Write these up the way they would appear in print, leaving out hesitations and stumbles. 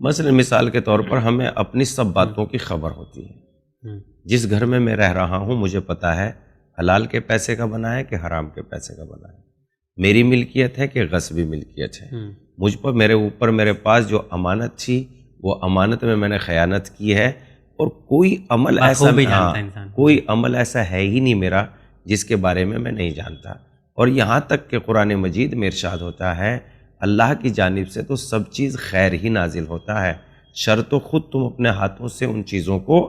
مثلا مثال کے طور پر ہمیں اپنی سب باتوں کی خبر ہوتی ہے. جس گھر میں رہ رہا ہوں مجھے پتا ہے حلال کے پیسے کا بنا ہے کہ حرام کے پیسے کا بنا ہے، میری ملکیت ہے کہ غصبی ملکیت ہے، مجھ پر میرے پاس جو امانت تھی وہ امانت میں نے خیانت کی ہے، اور کوئی عمل ایسا ہے ہی نہیں میرا جس کے بارے میں نہیں جانتا. اور یہاں تک کہ قرآن مجید میں ارشاد ہوتا ہے اللہ کی جانب سے تو سب چیز خیر ہی نازل ہوتا ہے، شر تو خود تم اپنے ہاتھوں سے ان چیزوں کو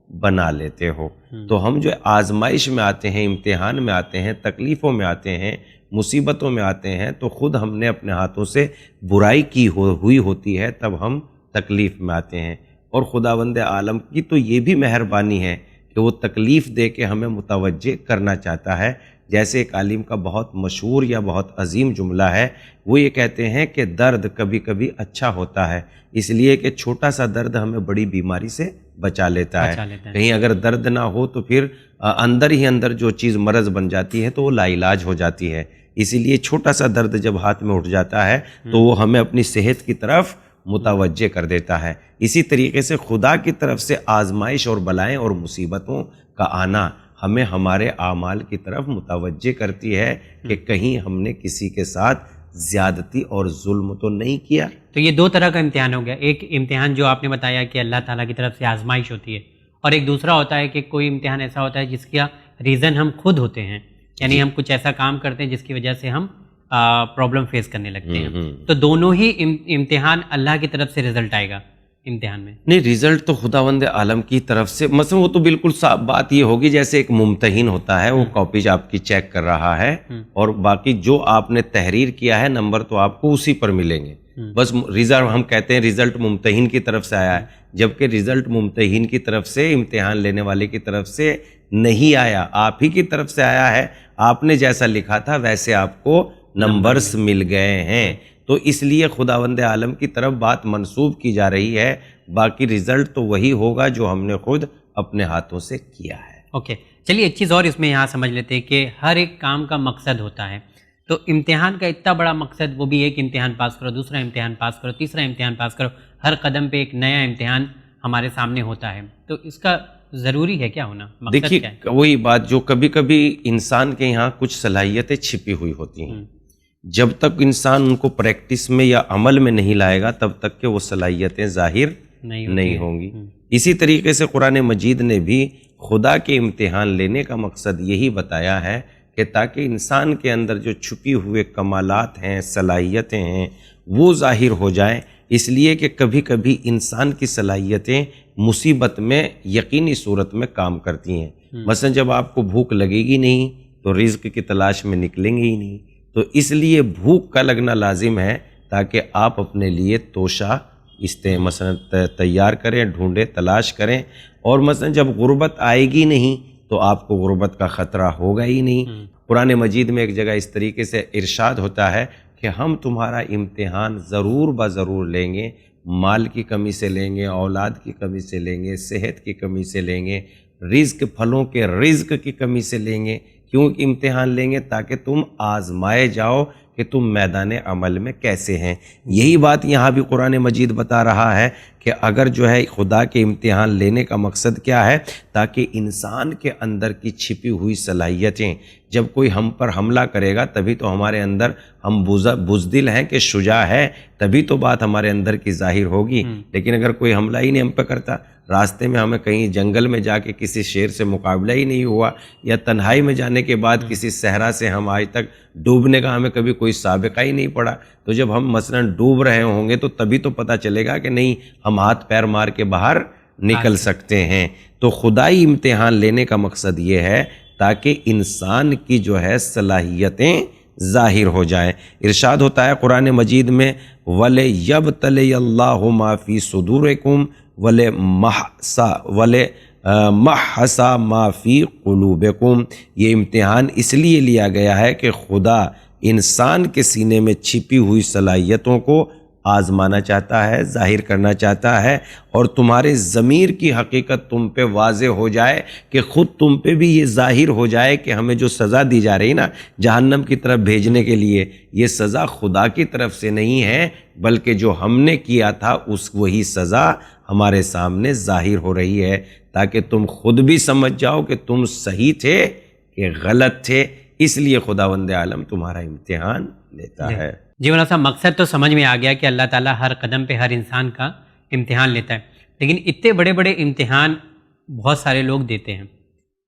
بنا لیتے ہو. تو ہم جو آزمائش میں آتے ہیں، امتحان میں آتے ہیں، تکلیفوں میں آتے ہیں، مصیبتوں میں آتے ہیں، تو خود ہم نے اپنے ہاتھوں سے برائی کی ہوئی ہوتی ہے، تب ہم تکلیف میں آتے ہیں. اور خداوند عالم کی تو یہ بھی مہربانی ہے کہ وہ تکلیف دے کے ہمیں متوجہ کرنا چاہتا ہے. جیسے ایک عالم کا بہت مشہور یا بہت عظیم جملہ ہے، وہ یہ کہتے ہیں کہ درد کبھی کبھی اچھا ہوتا ہے، اس لیے کہ چھوٹا سا درد ہمیں بڑی بیماری سے بچا لیتا ہے. کہیں اگر درد نہ ہو تو پھر اندر ہی اندر جو چیز مرض بن جاتی ہے تو وہ لا علاج ہو جاتی ہے. اسی لیے چھوٹا سا درد جب ہاتھ میں اٹھ جاتا ہے تو وہ ہمیں اپنی صحت کی طرف متوجہ کر دیتا ہے. اسی طریقے سے خدا کی طرف سے آزمائش اور بلائیں اور مصیبتوں کا آنا ہمیں ہمارے اعمال کی طرف متوجہ کرتی ہے کہ کہیں ہم نے کسی کے ساتھ زیادتی اور ظلم تو نہیں کیا. تو یہ دو طرح کا امتحان ہو گیا، ایک امتحان جو آپ نے بتایا کہ اللہ تعالیٰ کی طرف سے آزمائش ہوتی ہے، اور ایک دوسرا ہوتا ہے کہ کوئی امتحان ایسا ہوتا ہے جس کا ریزن ہم خود ہوتے ہیں، یعنی ہم کچھ ایسا کام کرتے ہیں جس کی وجہ سے ہم پرابلم فیس کرنے لگتے ہیں. تو دونوں ہی امتحان اللہ کی طرف سے رزلٹ آئے گا امتحان میں؟ نہیں، رزلٹ تو خداوند عالم کی طرف سے، مثلا وہ تو بالکل صاف بات یہ ہوگی جیسے ایک ممتحن ہوتا ہے، وہ کاپی آپ کی چیک کر رہا ہے اور باقی جو آپ نے تحریر کیا ہے نمبر تو آپ کو اسی پر ملیں گے. بس رزلٹ ہم کہتے ہیں رزلٹ ممتحن کی طرف سے آیا ہے، جبکہ رزلٹ ممتحن کی طرف سے، امتحان لینے والے کی طرف سے نہیں آیا، آپ ہی کی طرف سے آیا ہے. آپ نے جیسا لکھا تھا ویسے آپ کو نمبرز مل گئے ہیں. تو اس لیے خداوند عالم کی طرف بات منسوب کی جا رہی ہے، باقی رزلٹ تو وہی ہوگا جو ہم نے خود اپنے ہاتھوں سے کیا ہے. اوکے، چلیے ایک چیز اور اس میں یہاں سمجھ لیتے ہیں کہ ہر ایک کام کا مقصد ہوتا ہے. تو امتحان کا اتنا بڑا مقصد، وہ بھی ایک امتحان پاس کرو، دوسرا امتحان پاس کرو، تیسرا امتحان پاس کرو، ہر قدم پہ ایک نیا امتحان ہمارے سامنے ہوتا ہے. تو اس کا ضروری ہے کیا ہونا؟ دیکھیے وہی بات جو کبھی کبھی انسان کے یہاں کچھ صلاحیتیں چھپی ہوئی ہوتی ہیں، جب تک انسان ان کو پریکٹس میں یا عمل میں نہیں لائے گا تب تک کہ وہ صلاحیتیں ظاہر نہیں ہوں گی. اسی طریقے سے قرآن مجید نے بھی خدا کے امتحان لینے کا مقصد یہی بتایا ہے کہ تاکہ انسان کے اندر جو چھپی ہوئے کمالات ہیں، صلاحیتیں ہیں، وہ ظاہر ہو جائیں. اس لیے کہ کبھی کبھی انسان کی صلاحیتیں مصیبت میں یقینی صورت میں کام کرتی ہیں. مثلا جب آپ کو بھوک لگے گی نہیں تو رزق کی تلاش میں نکلیں گے ہی نہیں. تو اس لیے بھوک کا لگنا لازم ہے تاکہ آپ اپنے لیے توشہ مثلا تیار کریں، ڈھونڈیں، تلاش کریں. اور مثلا جب غربت آئے گی نہیں تو آپ کو غربت کا خطرہ ہوگا ہی نہیں. قرآن مجید میں ایک جگہ اس طریقے سے ارشاد ہوتا ہے کہ ہم تمہارا امتحان ضرور بضرور لیں گے، مال کی کمی سے لیں گے، اولاد کی کمی سے لیں گے، صحت کی کمی سے لیں گے، رزق پھلوں کے رزق کی کمی سے لیں گے. کیوں امتحان لیں گے؟ تاکہ تم آزمائے جاؤ کہ تم میدان عمل میں کیسے ہیں. یہی بات یہاں بھی قرآن مجید بتا رہا ہے کہ اگر جو ہے خدا کے امتحان لینے کا مقصد کیا ہے؟ تاکہ انسان کے اندر کی چھپی ہوئی صلاحیتیں، جب کوئی ہم پر حملہ کرے گا تبھی تو ہمارے اندر، ہم بزدل ہیں کہ شجاع ہے، تبھی تو بات ہمارے اندر کی ظاہر ہوگی. لیکن اگر کوئی حملہ ہی نہیں ہم پہ کرتا، راستے میں ہمیں کہیں جنگل میں جا کے کسی شیر سے مقابلہ ہی نہیں ہوا، یا تنہائی میں جانے کے بعد کسی صحرا سے ہم آج تک ڈوبنے کا ہمیں کبھی کوئی سابقہ ہی نہیں پڑا، تو جب ہم مثلا ڈوب رہے ہوں گے تو تبھی تو پتہ چلے گا کہ نہیں ہم ہاتھ پیر مار کے باہر نکل سکتے ہیں. تو خدائی امتحان لینے کا مقصد یہ ہے تاکہ انسان کی جو ہے صلاحیتیں ظاہر ہو جائیں. ارشاد ہوتا ہے قرآن مجید میں وَلِيَبْتَلِيَ اللَّهُ مَا فِي صُدُورِكُمْ وَلِمَحَّصَ مَا فِي قُلُوبِكُمْ. یہ امتحان اس لیے لیا گیا ہے کہ خدا انسان کے سینے میں چھپی ہوئی صلاحیتوں کو آزمانا چاہتا ہے، ظاہر کرنا چاہتا ہے، اور تمہارے ضمیر کی حقیقت تم پہ واضح ہو جائے کہ خود تم پہ بھی یہ ظاہر ہو جائے کہ ہمیں جو سزا دی جا رہی نا جہنم کی طرف بھیجنے کے لیے، یہ سزا خدا کی طرف سے نہیں ہے، بلکہ جو ہم نے کیا تھا اس وہی سزا ہمارے سامنے ظاہر ہو رہی ہے، تاکہ تم خود بھی سمجھ جاؤ کہ تم صحیح تھے کہ غلط تھے۔ اس لیے خداوند عالم تمہارا امتحان لیتا ہے۔ جی مولانا صاحب، مقصد تو سمجھ میں آ گیا کہ اللہ تعالیٰ ہر قدم پہ ہر انسان کا امتحان لیتا ہے، لیکن اتنے بڑے بڑے امتحان بہت سارے لوگ دیتے ہیں،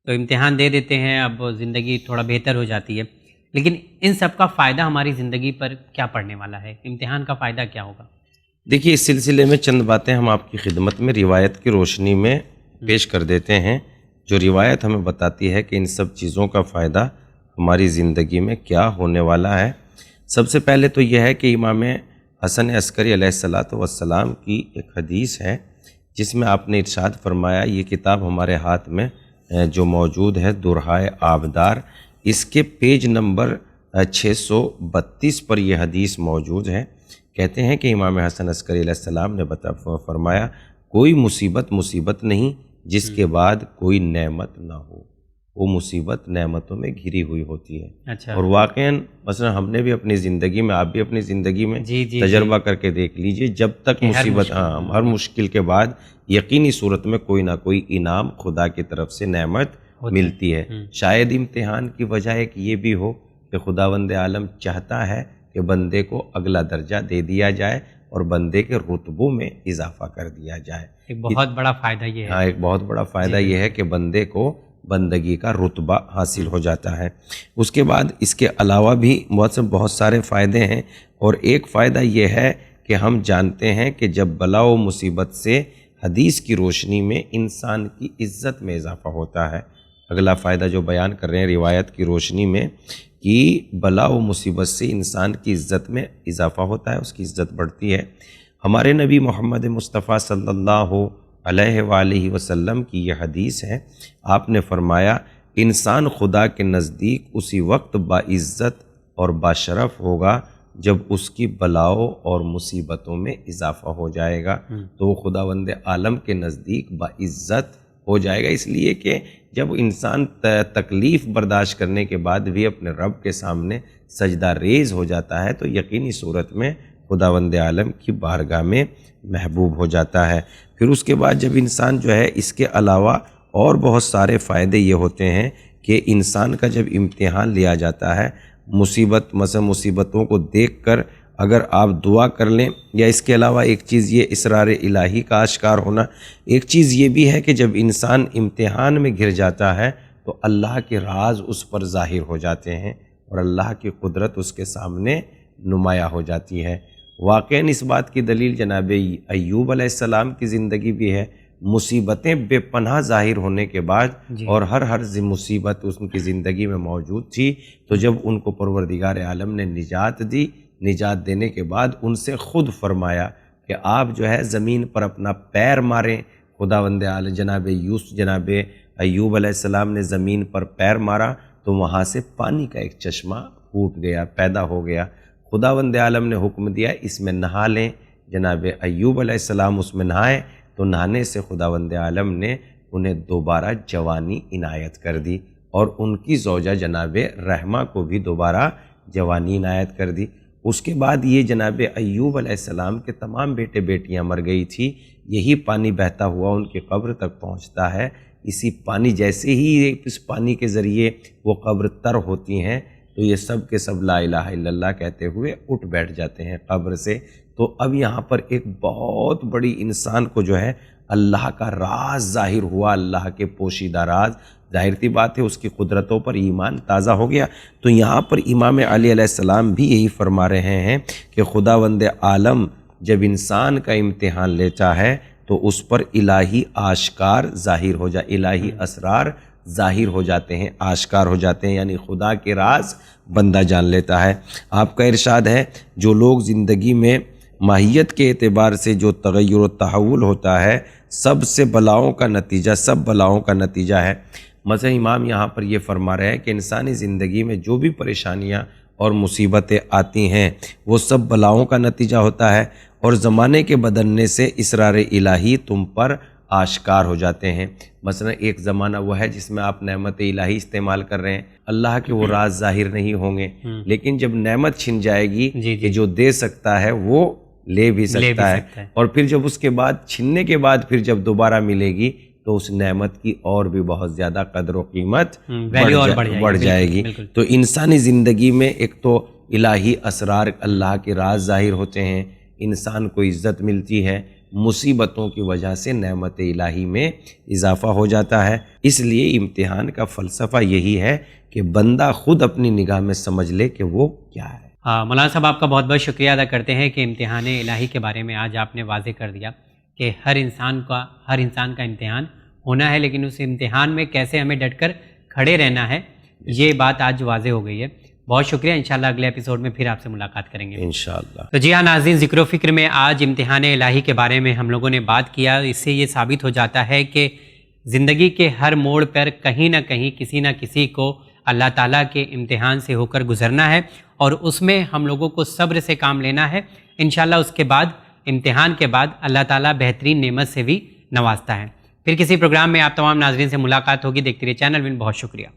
تو امتحان دے دیتے ہیں، اب زندگی تھوڑا بہتر ہو جاتی ہے، لیکن ان سب کا فائدہ ہماری زندگی پر کیا پڑنے والا ہے؟ امتحان کا فائدہ کیا ہوگا؟ دیکھیے، اس سلسلے میں چند باتیں ہم آپ کی خدمت میں روایت کی روشنی میں پیش کر دیتے ہیں، جو روایت ہمیں بتاتی ہے کہ ان سب چیزوں کا فائدہ ہماری زندگی میں کیا ہونے والا ہے۔ سب سے پہلے تو یہ ہے کہ امام حسن عسکری علیہ السلام کی ایک حدیث ہے جس میں آپ نے ارشاد فرمایا، یہ کتاب ہمارے ہاتھ میں جو موجود ہے درہائے آبدار، اس کے پیج نمبر 632 پر یہ حدیث موجود ہے۔ کہتے ہیں کہ امام حسن عسکری علیہ السلام نے فرمایا، کوئی مصیبت نہیں جس کے بعد کوئی نعمت نہ ہو، وہ مصیبت نعمتوں میں گھری ہوئی ہوتی ہے۔ اچھا۔ اور واقعاً مثلا ہم نے بھی اپنی زندگی میں، آپ بھی اپنی زندگی میں تجربہ کر کے دیکھ لیجئے، جب تک مصیبت، ہر مشکل کے بعد یقینی صورت میں کوئی نہ کوئی انعام خدا کی طرف سے نعمت ملتی ہے۔ شاید امتحان کی وجہ ایک یہ بھی ہو کہ خداوند عالم چاہتا ہے کہ بندے کو اگلا درجہ دے دیا جائے اور بندے کے رتبوں میں اضافہ کر دیا جائے۔ ایک بہت بڑا فائدہ یہ ہے۔ ہاں، ایک بہت بڑا فائدہ یہ ہے کہ بندے کو بندگی کا رتبہ حاصل ہو جاتا ہے۔ اس کے بعد اس کے علاوہ بھی بہت سارے فائدے ہیں، اور ایک فائدہ یہ ہے کہ ہم جانتے ہیں کہ جب بلا و مصیبت سے حدیث کی روشنی میں انسان کی عزت میں اضافہ ہوتا ہے۔ اگلا فائدہ جو بیان کر رہے ہیں روایت کی روشنی میں، کہ بلا و مصیبت سے انسان کی عزت میں اضافہ ہوتا ہے، اس کی عزت بڑھتی ہے۔ ہمارے نبی محمد مصطفیٰ صلی اللہ علیہ وآلہ وسلم کی یہ حدیث ہے، آپ نے فرمایا، انسان خدا کے نزدیک اسی وقت باعزت اور باشرف ہوگا جب اس کی بلاؤں اور مصیبتوں میں اضافہ ہو جائے گا، تو وہ خداوند عالم کے نزدیک باعزت ہو جائے گا، اس لیے کہ جب انسان تکلیف برداشت کرنے کے بعد بھی اپنے رب کے سامنے سجدہ ریز ہو جاتا ہے تو یقینی صورت میں خداوند عالم کی بارگاہ میں محبوب ہو جاتا ہے۔ پھر اس کے بعد جب انسان جو ہے، اس کے علاوہ اور بہت سارے فائدے یہ ہوتے ہیں کہ انسان کا جب امتحان لیا جاتا ہے، مصیبتوں کو دیکھ کر اگر آپ دعا کر لیں، یا اس کے علاوہ ایک چیز یہ اسرار الہی کا آشکار ہونا، ایک چیز یہ بھی ہے کہ جب انسان امتحان میں گر جاتا ہے تو اللہ کے راز اس پر ظاہر ہو جاتے ہیں اور اللہ کی قدرت اس کے سامنے نمایاں ہو جاتی ہے۔ واقعاً اس بات کی دلیل جناب ایوب علیہ السلام کی زندگی بھی ہے۔ مصیبتیں بے پناہ ظاہر ہونے کے بعد اور ہر مصیبت ان کی زندگی میں موجود تھی، تو جب ان کو پروردگار عالم نے نجات دی، نجات دینے کے بعد ان سے خود فرمایا کہ آپ جو ہے زمین پر اپنا پیر ماریں۔ خداوند عالم جناب ایوب علیہ السلام نے زمین پر پیر مارا تو وہاں سے پانی کا ایک چشمہ پھوٹ گیا، پیدا ہو گیا۔ خداوند عالم نے حکم دیا اس میں نہا لیں، جناب ایوب علیہ السلام اس میں نہائے تو نہانے سے خداوند عالم نے انہیں دوبارہ جوانی عنایت کر دی، اور ان کی زوجہ جناب رحمہ کو بھی دوبارہ جوانی عنایت کر دی۔ اس کے بعد یہ جناب ایوب علیہ السلام کے تمام بیٹے بیٹیاں مر گئی تھی، یہی پانی بہتا ہوا ان کی قبر تک پہنچتا ہے۔ اسی پانی جیسے ہی اس پانی کے ذریعے وہ قبر تر ہوتی ہیں تو یہ سب کے سب لا الہ الا اللہ کہتے ہوئے اٹھ بیٹھ جاتے ہیں قبر سے۔ تو اب یہاں پر ایک بہت بڑی انسان کو جو ہے اللہ کا راز ظاہر ہوا، اللہ کے پوشیدہ راز۔ ظاہر سی بات ہے اس کی قدرتوں پر ایمان تازہ ہو گیا۔ تو یہاں پر امام علی علیہ السلام بھی یہی فرما رہے ہیں کہ خداوند عالم جب انسان کا امتحان لیتا ہے تو اس پر الہی آشکار ظاہر ہو جائے، الہی اسرار ظاہر ہو جاتے ہیں، آشکار ہو جاتے ہیں، یعنی خدا کے راز بندہ جان لیتا ہے۔ آپ کا ارشاد ہے، جو لوگ زندگی میں ماہیت کے اعتبار سے جو تغیر و تحول ہوتا ہے، سب بلاؤں کا نتیجہ ہے۔ مثلا امام یہاں پر یہ فرما رہے ہیں کہ انسانی زندگی میں جو بھی پریشانیاں اور مصیبتیں آتی ہیں وہ سب بلاؤں کا نتیجہ ہوتا ہے، اور زمانے کے بدلنے سے اسرار الہی تم پر آشکار ہو جاتے ہیں۔ مثلا ایک زمانہ وہ ہے جس میں آپ نعمت الہی استعمال کر رہے ہیں، اللہ کے وہ راز ظاہر نہیں ہوں گے، لیکن جب نعمت چھن جائے گی کہ جو دے سکتا ہے وہ لے بھی سکتا ہے، اور پھر جب اس کے بعد چھننے کے بعد پھر جب دوبارہ ملے گی تو اس نعمت کی اور بھی بہت زیادہ قدر و قیمت بڑھ جائے گی۔ تو انسانی زندگی میں ایک تو الہی اسرار، اللہ کے راز ظاہر ہوتے ہیں، انسان کو عزت ملتی ہے، مصیبتوں کی وجہ سے نعمت الہی میں اضافہ ہو جاتا ہے۔ اس لیے امتحان کا فلسفہ یہی ہے کہ بندہ خود اپنی نگاہ میں سمجھ لے کہ وہ کیا ہے۔ مولانا صاحب آپ کا بہت بہت شکریہ ادا کرتے ہیں کہ امتحان الہی کے بارے میں آج آپ نے واضح کر دیا کہ ہر انسان کا امتحان ہونا ہے، لیکن اس امتحان میں کیسے ہمیں ڈٹ کر کھڑے رہنا ہے، یہ بات آج واضح ہو گئی ہے۔ بہت شکریہ، انشاءاللہ اگلے ایپیسوڈ میں پھر آپ سے ملاقات کریں گے انشاءاللہ۔ تو جی ہاں ناظرین، ذکر و فکر میں آج امتحان الہی کے بارے میں ہم لوگوں نے بات کیا۔ اس سے یہ ثابت ہو جاتا ہے کہ زندگی کے ہر موڑ پر کہیں نہ کہیں کسی نہ کسی کو اللہ تعالیٰ کے امتحان سے ہو کر گزرنا ہے، اور اس میں ہم لوگوں کو صبر سے کام لینا ہے۔ انشاءاللہ اس کے بعد، امتحان کے بعد، اللہ تعالیٰ بہترین نعمت سے بھی نوازتا ہے۔ پھر کسی پروگرام میں آپ تمام ناظرین سے ملاقات ہوگی۔ دیکھتے رہیے چینل ون۔ بہت شکریہ۔